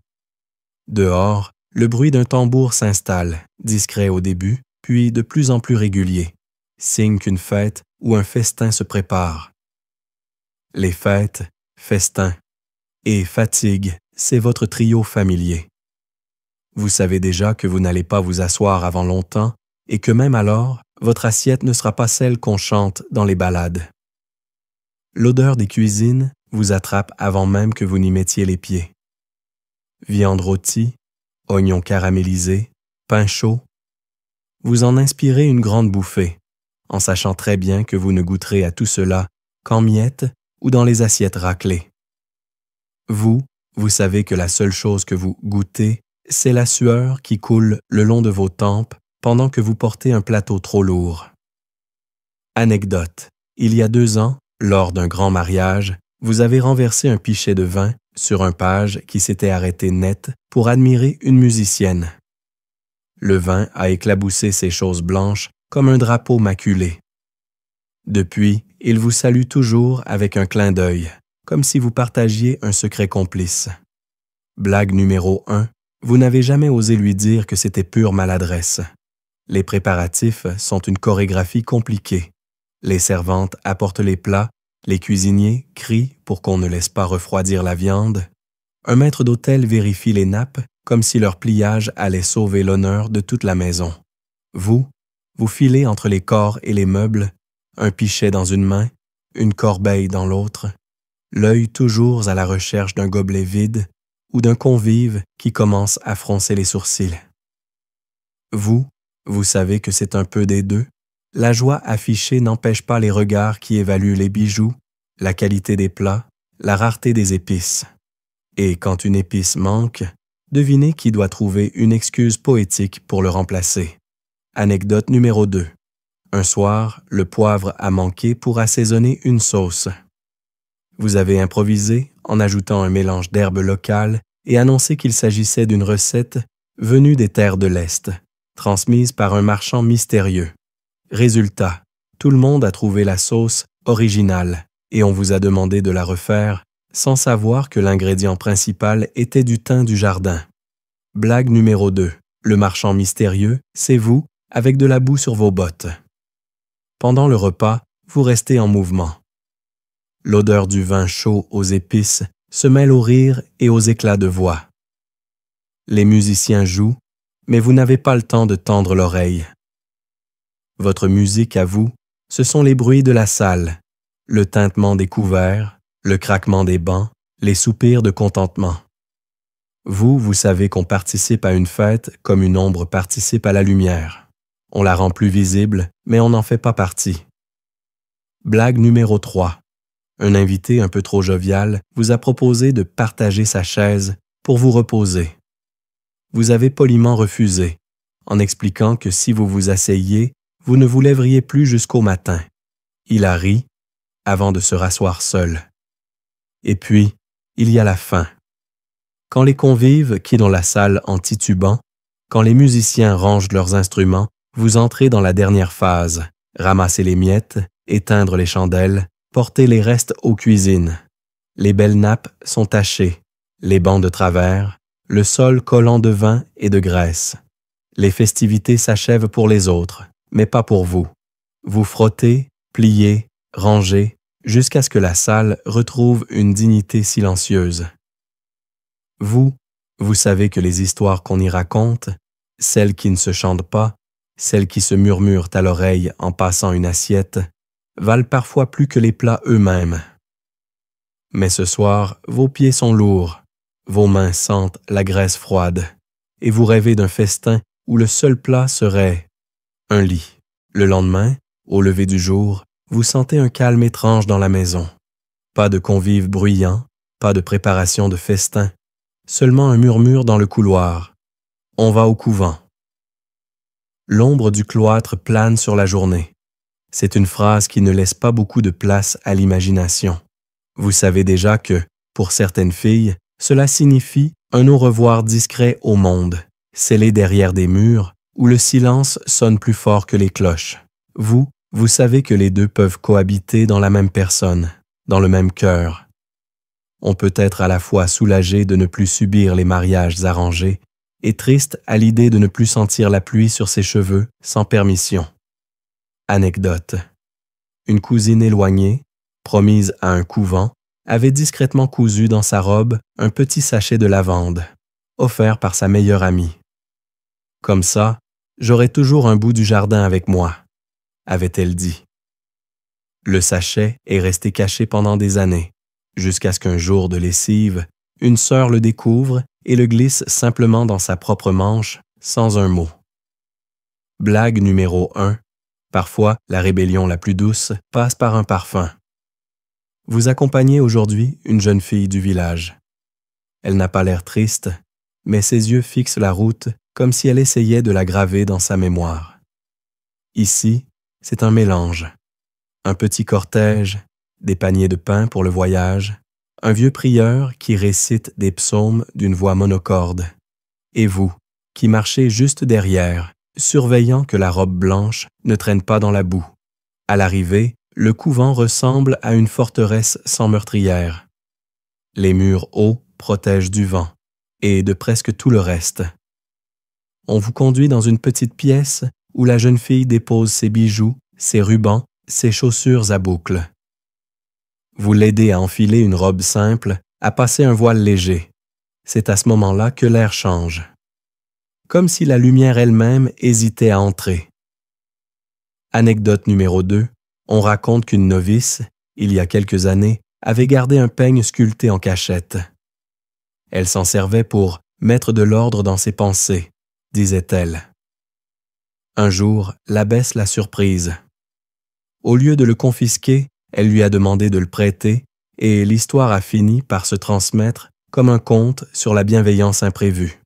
S1: Dehors, le bruit d'un tambour s'installe, discret au début, puis de plus en plus régulier, signe qu'une fête ou un festin se prépare. Les fêtes, festins et fatigue, c'est votre trio familier. Vous savez déjà que vous n'allez pas vous asseoir avant longtemps et que même alors, votre assiette ne sera pas celle qu'on chante dans les ballades. L'odeur des cuisines vous attrape avant même que vous n'y mettiez les pieds. Viande rôtie, oignons caramélisés, pain chaud. Vous en inspirez une grande bouffée, en sachant très bien que vous ne goûterez à tout cela qu'en miettes ou dans les assiettes raclées. Vous savez que la seule chose que vous goûtez, c'est la sueur qui coule le long de vos tempes pendant que vous portez un plateau trop lourd. Anecdote. Il y a 2 ans, lors d'un grand mariage, vous avez renversé un pichet de vin sur un page qui s'était arrêté net pour admirer une musicienne. Le vin a éclaboussé ses choses blanches comme un drapeau maculé. Depuis, il vous salue toujours avec un clin d'œil, comme si vous partagiez un secret complice. Blague numéro 1, vous n'avez jamais osé lui dire que c'était pure maladresse. Les préparatifs sont une chorégraphie compliquée. Les servantes apportent les plats, les cuisiniers crient pour qu'on ne laisse pas refroidir la viande. Un maître d'hôtel vérifie les nappes comme si leur pliage allait sauver l'honneur de toute la maison. Vous filez entre les corps et les meubles, un pichet dans une main, une corbeille dans l'autre, l'œil toujours à la recherche d'un gobelet vide ou d'un convive qui commence à froncer les sourcils. Vous savez que c'est un peu des deux. La joie affichée n'empêche pas les regards qui évaluent les bijoux, la qualité des plats, la rareté des épices. Et quand une épice manque, devinez qui doit trouver une excuse poétique pour le remplacer. Anecdote numéro 2. Un soir, le poivre a manqué pour assaisonner une sauce. Vous avez improvisé en ajoutant un mélange d'herbes locales et annoncé qu'il s'agissait d'une recette venue des terres de l'Est, transmise par un marchand mystérieux. Résultat, tout le monde a trouvé la sauce originale et on vous a demandé de la refaire sans savoir que l'ingrédient principal était du thym du jardin. Blague numéro 2. Le marchand mystérieux, c'est vous, avec de la boue sur vos bottes. Pendant le repas, vous restez en mouvement. L'odeur du vin chaud aux épices se mêle aux rires et aux éclats de voix. Les musiciens jouent, mais vous n'avez pas le temps de tendre l'oreille. Votre musique à vous, ce sont les bruits de la salle, le tintement des couverts, le craquement des bancs, les soupirs de contentement. Vous savez qu'on participe à une fête comme une ombre participe à la lumière. On la rend plus visible, mais on n'en fait pas partie. Blague numéro 3. Un invité un peu trop jovial vous a proposé de partager sa chaise pour vous reposer. Vous avez poliment refusé, en expliquant que si vous vous asseyiez, vous ne vous lèveriez plus jusqu'au matin. Il a ri, avant de se rasseoir seul. Et puis, il y a la fin. Quand les convives quittent la salle en titubant, quand les musiciens rangent leurs instruments, vous entrez dans la dernière phase, ramasser les miettes, éteindre les chandelles, porter les restes aux cuisines. Les belles nappes sont tachées, les bancs de travers, le sol collant de vin et de graisse. Les festivités s'achèvent pour les autres, mais pas pour vous. Vous frottez, pliez, rangez, jusqu'à ce que la salle retrouve une dignité silencieuse. Vous savez que les histoires qu'on y raconte, celles qui ne se chantent pas, celles qui se murmurent à l'oreille en passant une assiette, valent parfois plus que les plats eux-mêmes. Mais ce soir, vos pieds sont lourds, vos mains sentent la graisse froide, et vous rêvez d'un festin où le seul plat serait un lit. Le lendemain, au lever du jour, vous sentez un calme étrange dans la maison. Pas de convives bruyants, pas de préparation de festin, seulement un murmure dans le couloir. On va au couvent. L'ombre du cloître plane sur la journée. C'est une phrase qui ne laisse pas beaucoup de place à l'imagination. Vous savez déjà que, pour certaines filles, cela signifie un au revoir discret au monde, scellé derrière des murs, où le silence sonne plus fort que les cloches. Vous savez que les deux peuvent cohabiter dans la même personne, dans le même cœur. On peut être à la fois soulagé de ne plus subir les mariages arrangés et triste à l'idée de ne plus sentir la pluie sur ses cheveux sans permission. Anecdote. Une cousine éloignée, promise à un couvent, avait discrètement cousu dans sa robe un petit sachet de lavande, offert par sa meilleure amie. Comme ça, j'aurai toujours un bout du jardin avec moi, avait-elle dit. Le sachet est resté caché pendant des années, jusqu'à ce qu'un jour de lessive, une sœur le découvre et le glisse simplement dans sa propre manche, sans un mot. Blague numéro 1. Parfois, la rébellion la plus douce passe par un parfum. Vous accompagnez aujourd'hui une jeune fille du village. Elle n'a pas l'air triste, mais ses yeux fixent la route comme si elle essayait de la graver dans sa mémoire. Ici, c'est un mélange. Un petit cortège, des paniers de pain pour le voyage, un vieux prieur qui récite des psaumes d'une voix monocorde, et vous, qui marchez juste derrière, surveillant que la robe blanche ne traîne pas dans la boue. À l'arrivée, le couvent ressemble à une forteresse sans meurtrière. Les murs hauts protègent du vent et de presque tout le reste. On vous conduit dans une petite pièce où la jeune fille dépose ses bijoux, ses rubans, ses chaussures à boucles. Vous l'aidez à enfiler une robe simple, à passer un voile léger. C'est à ce moment-là que l'air change. Comme si la lumière elle-même hésitait à entrer. Anecdote numéro 2. On raconte qu'une novice, il y a quelques années, avait gardé un peigne sculpté en cachette. Elle s'en servait pour mettre de l'ordre dans ses pensées, disait-elle. Un jour, l'abbesse l'a surprise. Au lieu de le confisquer, elle lui a demandé de le prêter et l'histoire a fini par se transmettre comme un conte sur la bienveillance imprévue.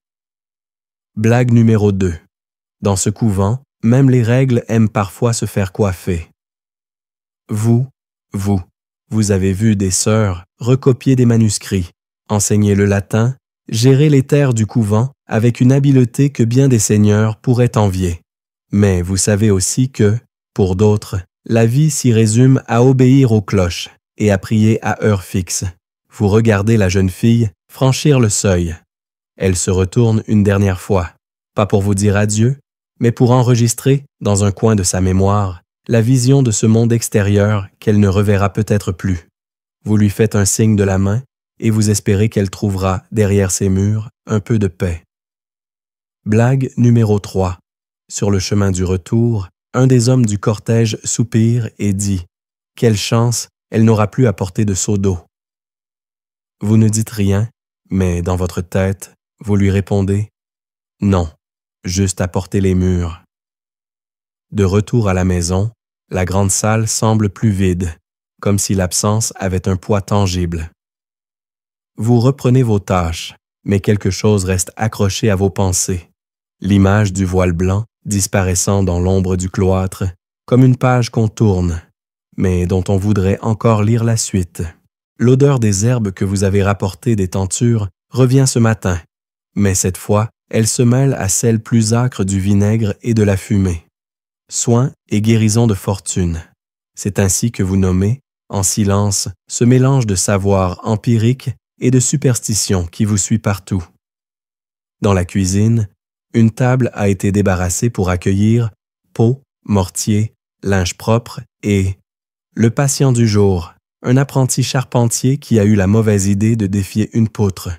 S1: Blague numéro 2. Dans ce couvent, même les règles aiment parfois se faire coiffer. Vous avez vu des sœurs recopier des manuscrits, enseigner le latin, gérer les terres du couvent avec une habileté que bien des seigneurs pourraient envier. Mais vous savez aussi que, pour d'autres, la vie s'y résume à obéir aux cloches et à prier à heure fixe. Vous regardez la jeune fille franchir le seuil. Elle se retourne une dernière fois, pas pour vous dire adieu, mais pour enregistrer, dans un coin de sa mémoire, la vision de ce monde extérieur qu'elle ne reverra peut-être plus. Vous lui faites un signe de la main et vous espérez qu'elle trouvera, derrière ces murs, un peu de paix. Blague numéro 3. Sur le chemin du retour, un des hommes du cortège soupire et dit « Quelle chance, elle n'aura plus à porter de seau d'eau. » Vous ne dites rien, mais dans votre tête, vous lui répondez « Non, juste à porter les murs. » De retour à la maison, la grande salle semble plus vide, comme si l'absence avait un poids tangible. Vous reprenez vos tâches, mais quelque chose reste accroché à vos pensées. L'image du voile blanc disparaissant dans l'ombre du cloître, comme une page qu'on tourne, mais dont on voudrait encore lire la suite. L'odeur des herbes que vous avez rapportées des tentures revient ce matin, mais cette fois, elle se mêle à celle plus âcre du vinaigre et de la fumée. Soins et guérison de fortune. C'est ainsi que vous nommez, en silence, ce mélange de savoir empirique et de superstition qui vous suit partout. Dans la cuisine, une table a été débarrassée pour accueillir pot, mortier, linge propre et le patient du jour, un apprenti charpentier qui a eu la mauvaise idée de défier une poutre.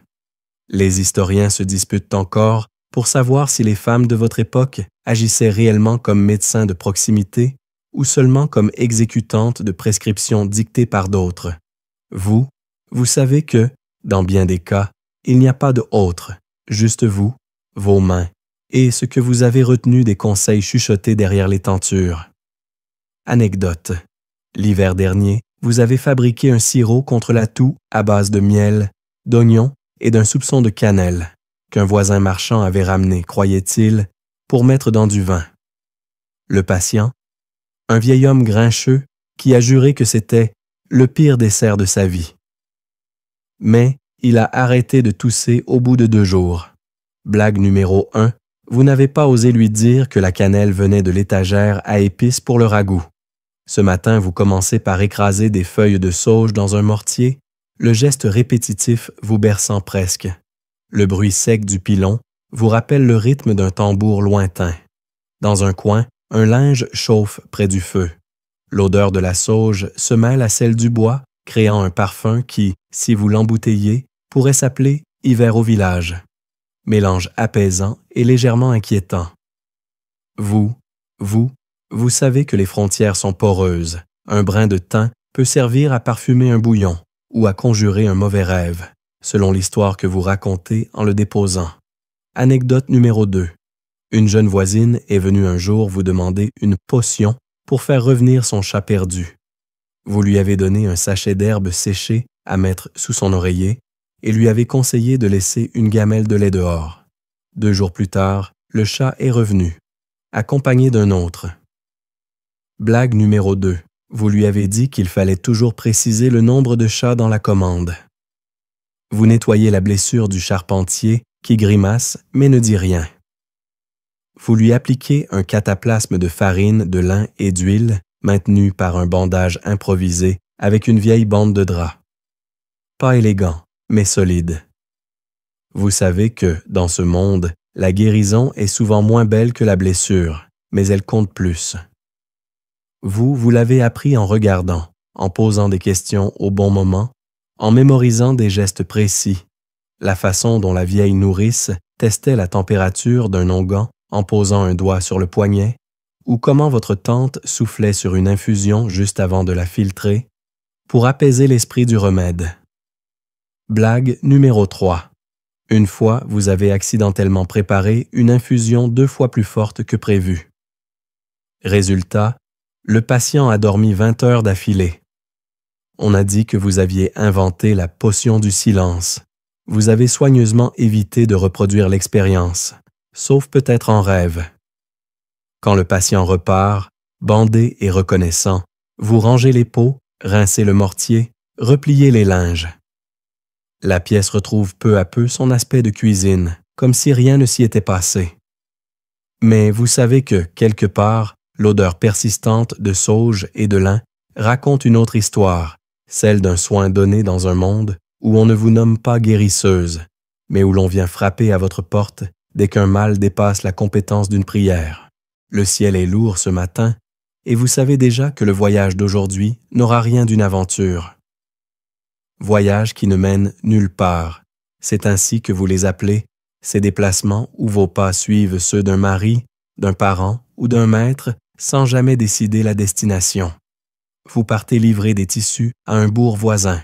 S1: Les historiens se disputent encore pour savoir si les femmes de votre époque agissaient réellement comme médecins de proximité ou seulement comme exécutantes de prescriptions dictées par d'autres. Vous savez que, dans bien des cas, il n'y a pas de autre, juste vous, vos mains, et ce que vous avez retenu des conseils chuchotés derrière les tentures. Anecdote. L'hiver dernier, vous avez fabriqué un sirop contre la toux à base de miel, d'oignons et d'un soupçon de cannelle, qu'un voisin marchand avait ramené, croyait-il, pour mettre dans du vin. Le patient, un vieil homme grincheux qui a juré que c'était le pire dessert de sa vie. Mais il a arrêté de tousser au bout de 2 jours. Blague numéro 1. Vous n'avez pas osé lui dire que la cannelle venait de l'étagère à épices pour le ragoût. Ce matin, vous commencez par écraser des feuilles de sauge dans un mortier, le geste répétitif vous berçant presque. Le bruit sec du pilon vous rappelle le rythme d'un tambour lointain. Dans un coin, un linge chauffe près du feu. L'odeur de la sauge se mêle à celle du bois, créant un parfum qui, si vous l'embouteillez, pourrait s'appeler « Hiver au village ». Mélange apaisant et légèrement inquiétant. Vous savez que les frontières sont poreuses. Un brin de thym peut servir à parfumer un bouillon ou à conjurer un mauvais rêve, selon l'histoire que vous racontez en le déposant. Anecdote numéro 2. Une jeune voisine est venue un jour vous demander une potion pour faire revenir son chat perdu. Vous lui avez donné un sachet d'herbe séchée à mettre sous son oreiller et lui avez conseillé de laisser une gamelle de lait dehors. 2 jours plus tard, le chat est revenu, accompagné d'un autre. Blague numéro 2. Vous lui avez dit qu'il fallait toujours préciser le nombre de chats dans la commande. Vous nettoyez la blessure du charpentier qui grimace mais ne dit rien. Vous lui appliquez un cataplasme de farine, de lin et d'huile maintenu par un bandage improvisé avec une vieille bande de drap. Pas élégant, mais solide. Vous savez que, dans ce monde, la guérison est souvent moins belle que la blessure, mais elle compte plus. Vous l'avez appris en regardant, en posant des questions au bon moment, en mémorisant des gestes précis, la façon dont la vieille nourrice testait la température d'un onguent en posant un doigt sur le poignet, ou comment votre tante soufflait sur une infusion juste avant de la filtrer, pour apaiser l'esprit du remède. Blague numéro 3. Une fois, vous avez accidentellement préparé une infusion 2 fois plus forte que prévu. Résultat, le patient a dormi 20 heures d'affilée. On a dit que vous aviez inventé la potion du silence. Vous avez soigneusement évité de reproduire l'expérience, sauf peut-être en rêve. Quand le patient repart, bandé et reconnaissant, vous rangez les pots, rincez le mortier, repliez les linges. La pièce retrouve peu à peu son aspect de cuisine, comme si rien ne s'y était passé. Mais vous savez que, quelque part, l'odeur persistante de sauge et de lin raconte une autre histoire, celle d'un soin donné dans un monde où on ne vous nomme pas guérisseuse, mais où l'on vient frapper à votre porte dès qu'un mal dépasse la compétence d'une prière. Le ciel est lourd ce matin, et vous savez déjà que le voyage d'aujourd'hui n'aura rien d'une aventure. Voyage qui ne mène nulle part, c'est ainsi que vous les appelez, ces déplacements où vos pas suivent ceux d'un mari, d'un parent ou d'un maître sans jamais décider la destination. Vous partez livrer des tissus à un bourg voisin.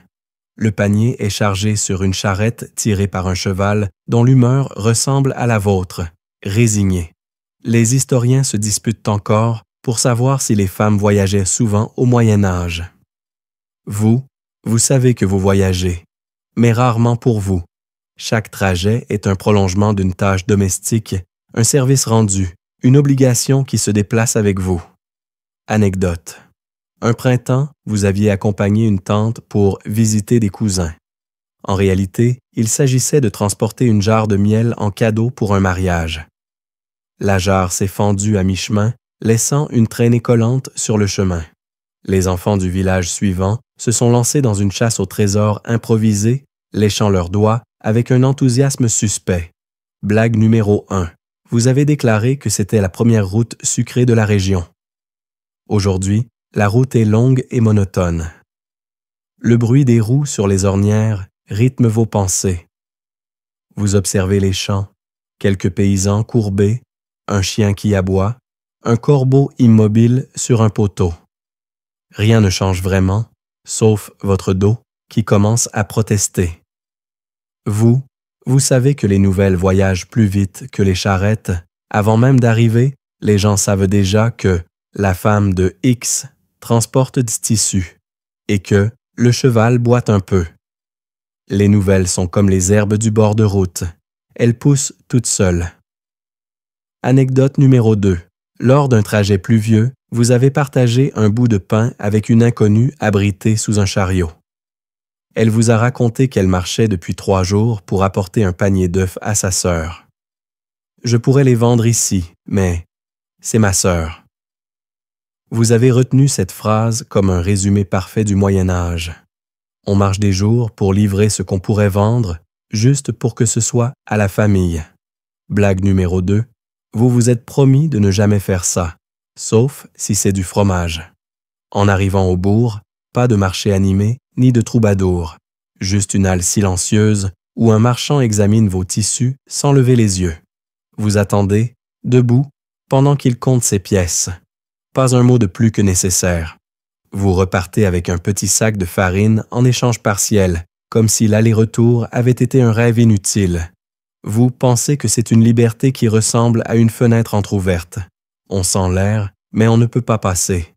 S1: Le panier est chargé sur une charrette tirée par un cheval dont l'humeur ressemble à la vôtre, résigné. Les historiens se disputent encore pour savoir si les femmes voyageaient souvent au Moyen Âge. Vous savez que vous voyagez, mais rarement pour vous. Chaque trajet est un prolongement d'une tâche domestique, un service rendu, une obligation qui se déplace avec vous. Anecdote. Un printemps, vous aviez accompagné une tante pour visiter des cousins. En réalité, il s'agissait de transporter une jarre de miel en cadeau pour un mariage. La jarre s'est fendue à mi-chemin, laissant une traînée collante sur le chemin. Les enfants du village suivant se sont lancés dans une chasse au trésor improvisée, léchant leurs doigts avec un enthousiasme suspect. Blague numéro 1. Vous avez déclaré que c'était la première route sucrée de la région. Aujourd'hui, la route est longue et monotone. Le bruit des roues sur les ornières rythme vos pensées. Vous observez les champs, quelques paysans courbés, un chien qui aboie, un corbeau immobile sur un poteau. Rien ne change vraiment, sauf votre dos qui commence à protester. Vous savez que les nouvelles voyagent plus vite que les charrettes. Avant même d'arriver, les gens savent déjà que la femme de X transporte du tissu et que le cheval boite un peu. Les nouvelles sont comme les herbes du bord de route. Elles poussent toutes seules. Anecdote numéro 2. Lors d'un trajet pluvieux, vous avez partagé un bout de pain avec une inconnue abritée sous un chariot. Elle vous a raconté qu'elle marchait depuis 3 jours pour apporter un panier d'œufs à sa sœur. Je pourrais les vendre ici, mais c'est ma sœur. Vous avez retenu cette phrase comme un résumé parfait du Moyen Âge. On marche des jours pour livrer ce qu'on pourrait vendre, juste pour que ce soit à la famille. Blague numéro 2. Vous vous êtes promis de ne jamais faire ça, sauf si c'est du fromage. En arrivant au bourg, pas de marché animé ni de troubadour, juste une halle silencieuse où un marchand examine vos tissus sans lever les yeux. Vous attendez, debout, pendant qu'il compte ses pièces. Pas un mot de plus que nécessaire. Vous repartez avec un petit sac de farine en échange partiel, comme si l'aller-retour avait été un rêve inutile. Vous pensez que c'est une liberté qui ressemble à une fenêtre entr'ouverte. On sent l'air, mais on ne peut pas passer.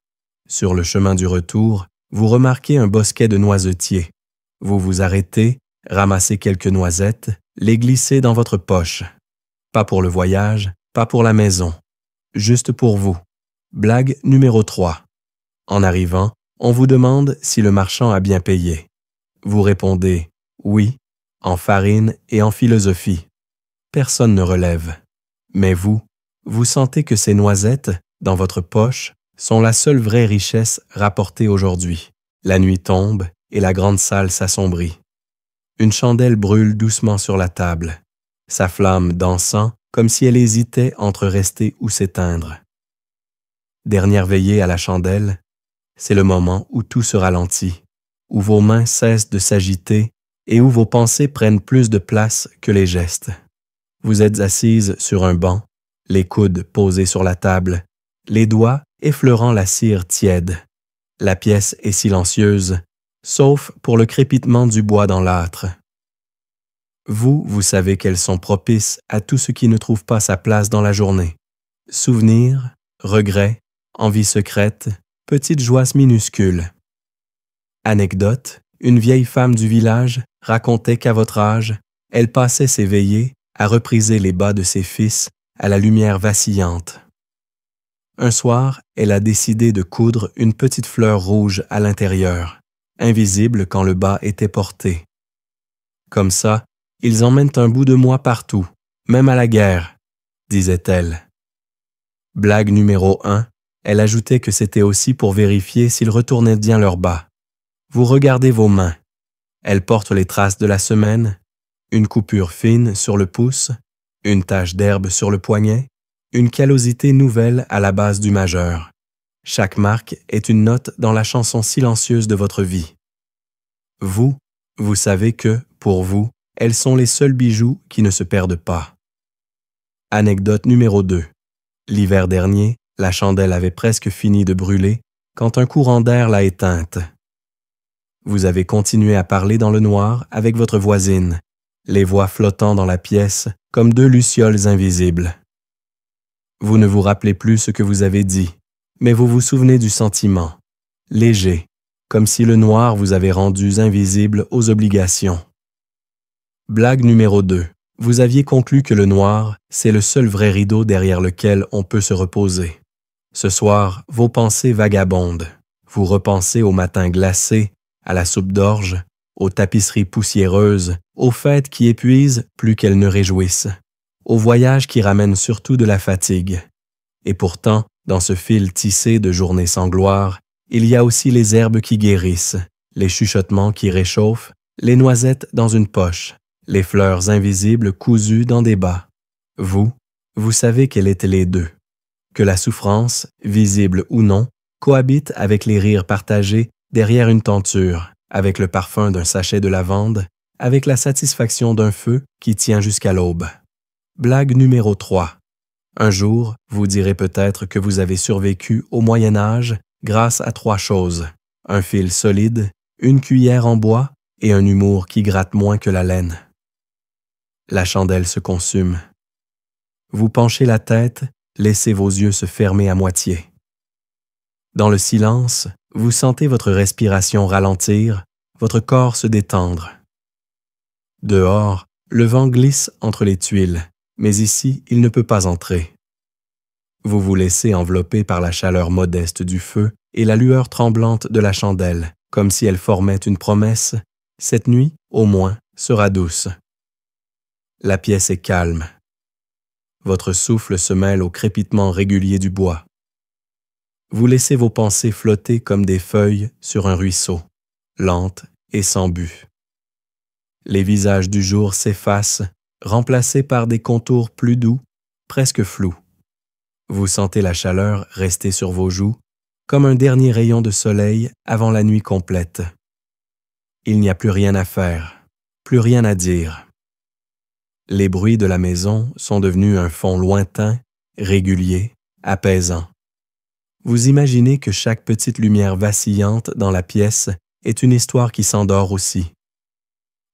S1: Sur le chemin du retour, vous remarquez un bosquet de noisetiers. Vous vous arrêtez, ramassez quelques noisettes, les glissez dans votre poche. Pas pour le voyage, pas pour la maison. Juste pour vous. Blague numéro 3. En arrivant, on vous demande si le marchand a bien payé. Vous répondez « oui » en farine et en philosophie. Personne ne relève. Mais vous sentez que ces noisettes, dans votre poche, sont la seule vraie richesse rapportée aujourd'hui. La nuit tombe et la grande salle s'assombrit. Une chandelle brûle doucement sur la table, sa flamme dansant comme si elle hésitait entre rester ou s'éteindre. Dernière veillée à la chandelle, c'est le moment où tout se ralentit, où vos mains cessent de s'agiter et où vos pensées prennent plus de place que les gestes. Vous êtes assise sur un banc, les coudes posés sur la table, les doigts effleurant la cire tiède. La pièce est silencieuse, sauf pour le crépitement du bois dans l'âtre. Vous savez qu'elles sont propices à tout ce qui ne trouve pas sa place dans la journée. Souvenirs, regrets, envies secrètes, petites joies minuscules. Anecdote, une vieille femme du village racontait qu'à votre âge, elle passait ses veillées à repriser les bas de ses fils à la lumière vacillante. Un soir, elle a décidé de coudre une petite fleur rouge à l'intérieur, invisible quand le bas était porté. Comme ça, ils emmènent un bout de moi partout, même à la guerre, disait-elle. Blague numéro 1, elle ajoutait que c'était aussi pour vérifier s'ils retournaient bien leurs bas. Vous regardez vos mains. Elles portent les traces de la semaine, une coupure fine sur le pouce, une tache d'herbe sur le poignet, une callosité nouvelle à la base du majeur. Chaque marque est une note dans la chanson silencieuse de votre vie. Vous savez que, pour vous, elles sont les seuls bijoux qui ne se perdent pas. Anecdote numéro 2. L'hiver dernier, la chandelle avait presque fini de brûler quand un courant d'air l'a éteinte. Vous avez continué à parler dans le noir avec votre voisine, les voix flottant dans la pièce comme deux lucioles invisibles. Vous ne vous rappelez plus ce que vous avez dit, mais vous vous souvenez du sentiment, léger, comme si le noir vous avait rendus invisibles aux obligations. Blague numéro 2. Vous aviez conclu que le noir, c'est le seul vrai rideau derrière lequel on peut se reposer. Ce soir, vos pensées vagabondent. Vous repensez au matin glacé, à la soupe d'orge, aux tapisseries poussiéreuses, aux fêtes qui épuisent plus qu'elles ne réjouissent, aux voyages qui ramènent surtout de la fatigue. Et pourtant, dans ce fil tissé de journées sans gloire, il y a aussi les herbes qui guérissent, les chuchotements qui réchauffent, les noisettes dans une poche, les fleurs invisibles cousues dans des bas. Vous savez qu'elle était les deux, que la souffrance, visible ou non, cohabite avec les rires partagés derrière une tenture, avec le parfum d'un sachet de lavande, avec la satisfaction d'un feu qui tient jusqu'à l'aube. Blague numéro 3. Un jour, vous direz peut-être que vous avez survécu au Moyen Âge grâce à 3 choses, un fil solide, une cuillère en bois et un humour qui gratte moins que la laine. La chandelle se consume. Vous penchez la tête, laissez vos yeux se fermer à moitié. Dans le silence, vous sentez votre respiration ralentir, votre corps se détendre. Dehors, le vent glisse entre les tuiles, mais ici, il ne peut pas entrer. Vous vous laissez envelopper par la chaleur modeste du feu et la lueur tremblante de la chandelle, comme si elle formait une promesse. Cette nuit, au moins, sera douce. La pièce est calme. Votre souffle se mêle au crépitement régulier du bois. Vous laissez vos pensées flotter comme des feuilles sur un ruisseau, lentes et sans but. Les visages du jour s'effacent, remplacés par des contours plus doux, presque flous. Vous sentez la chaleur rester sur vos joues, comme un dernier rayon de soleil avant la nuit complète. Il n'y a plus rien à faire, plus rien à dire. Les bruits de la maison sont devenus un fond lointain, régulier, apaisant. Vous imaginez que chaque petite lumière vacillante dans la pièce est une histoire qui s'endort aussi.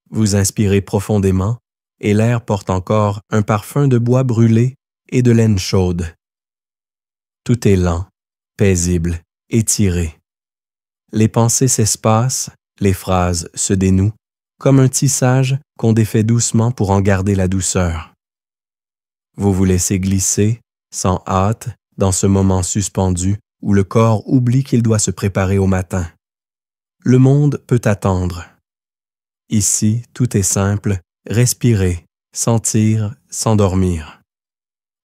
S1: Vous inspirez profondément et l'air porte encore un parfum de bois brûlé et de laine chaude. Tout est lent, paisible, étiré. Les pensées s'espacent, les phrases se dénouent, comme un tissage qu'on défait doucement pour en garder la douceur. Vous vous laissez glisser, sans hâte, dans ce moment suspendu où le corps oublie qu'il doit se préparer au matin. Le monde peut attendre. Ici, tout est simple, respirer, sentir, s'endormir.